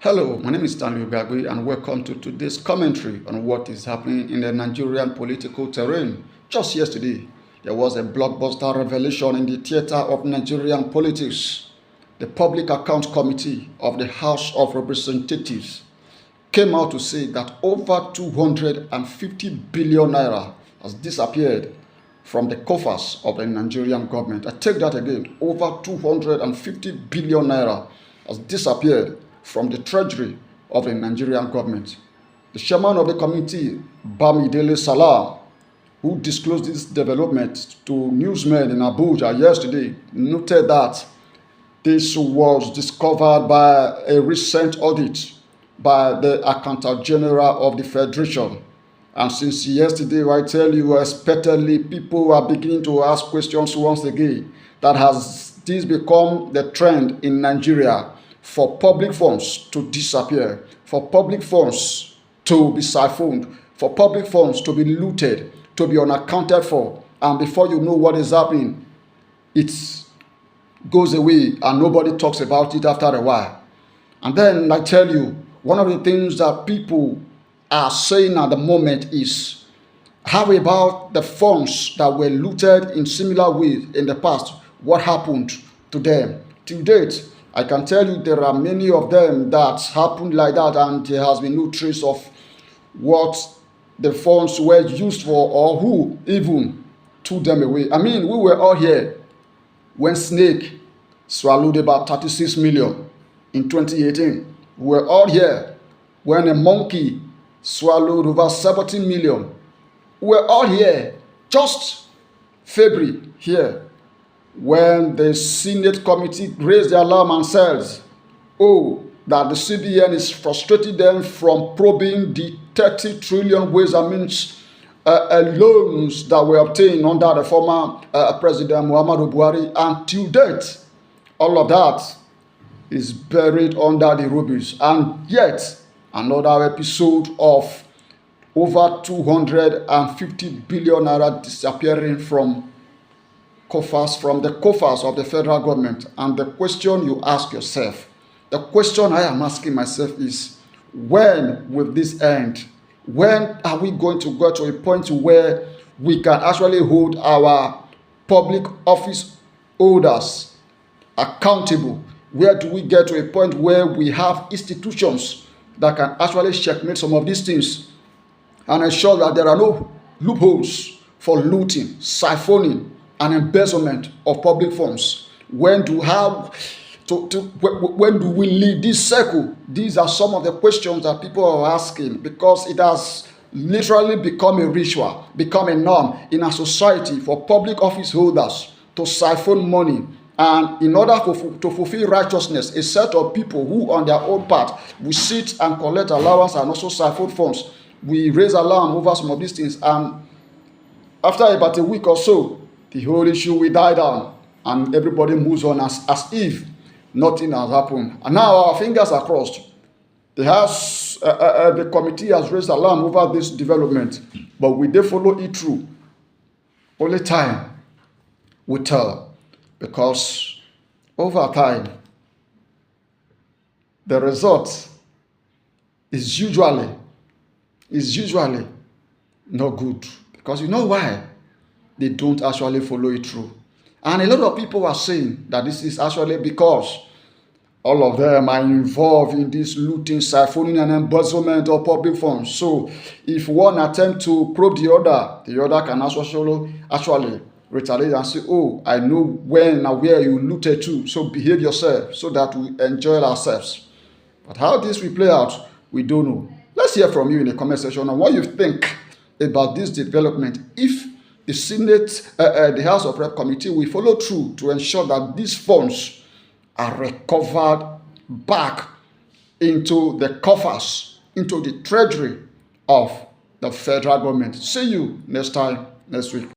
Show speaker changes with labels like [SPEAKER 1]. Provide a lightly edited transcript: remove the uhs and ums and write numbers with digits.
[SPEAKER 1] Hello, my name is Stanley Ogagwe and welcome to today's commentary on what is happening in the Nigerian political terrain. Just yesterday, there was a blockbuster revelation in the theater of Nigerian politics. The Public Accounts Committee of the House of Representatives came out to say that over 250 billion naira has disappeared from the coffers of the Nigerian government. I take that again, over 250 billion naira has disappeared from the treasury of the Nigerian government. The chairman of the committee, Bamidele Salah, who disclosed this development to newsmen in Abuja yesterday, noted that this was discovered by a recent audit by the Accountant General of the Federation. And since yesterday, I tell you, expectedly, people are beginning to ask questions once again. That has this become the trend in Nigeria? For public funds to disappear, for public funds to be siphoned, for public funds to be looted, to be unaccounted for, and before you know what is happening, it goes away and nobody talks about it after a while. And then I tell you, one of the things that people are saying at the moment is, how about the funds that were looted in similar ways in the past? What happened to them? To date, I can tell you there are many of them that happened like that, and there has been no trace of what the funds were used for or who even took them away. I mean, we were all here when Snake swallowed about 36 million in 2018. We were all here when a monkey swallowed over 70 million. We were all here just February here when the Senate committee raised the alarm and said, oh, that the CBN is frustrating them from probing the 30 trillion ways and means loans that were obtained under the former President Muhammadu Buhari. And till date, all of that is buried under the rubbish. And yet, another episode of over 250 billion naira disappearing from the coffers of the federal government. And the question you ask yourself, the question I am asking myself is, when will this end? When are we going to go to a point where we can actually hold our public office holders accountable? Where do we get to a point where we have institutions that can actually checkmate some of these things and ensure that there are no loopholes for looting, siphoning, and embezzlement of public funds? When do we leave this circle? These are some of the questions that people are asking, because it has literally become a ritual, become a norm in our society for public office holders to siphon money. And in order to fulfill righteousness, a set of people who on their own part will sit and collect allowance and also siphon funds. We raise alarm over some of these things, and after about a week or so, the whole issue will die down and everybody moves on as if nothing has happened. And now our fingers are crossed. The committee has raised alarm over this development, but will they follow it through? Only time will tell, because over time, the result is usually not good. Because you know why? They don't actually follow it through. And a lot of people are saying that this is actually because all of them are involved in this looting, siphoning, and embezzlement of public funds. So if one attempt to probe the other can actually retaliate and say, oh, I know when and where you looted to, so behave yourself so that we enjoy ourselves. But how this will play out, we don't know. Let's hear from you in the comment section on what you think about this development. If the Senate, the House of Rep Committee will follow through to ensure that these funds are recovered back into the coffers, into the treasury of the federal government. See you next time, next week.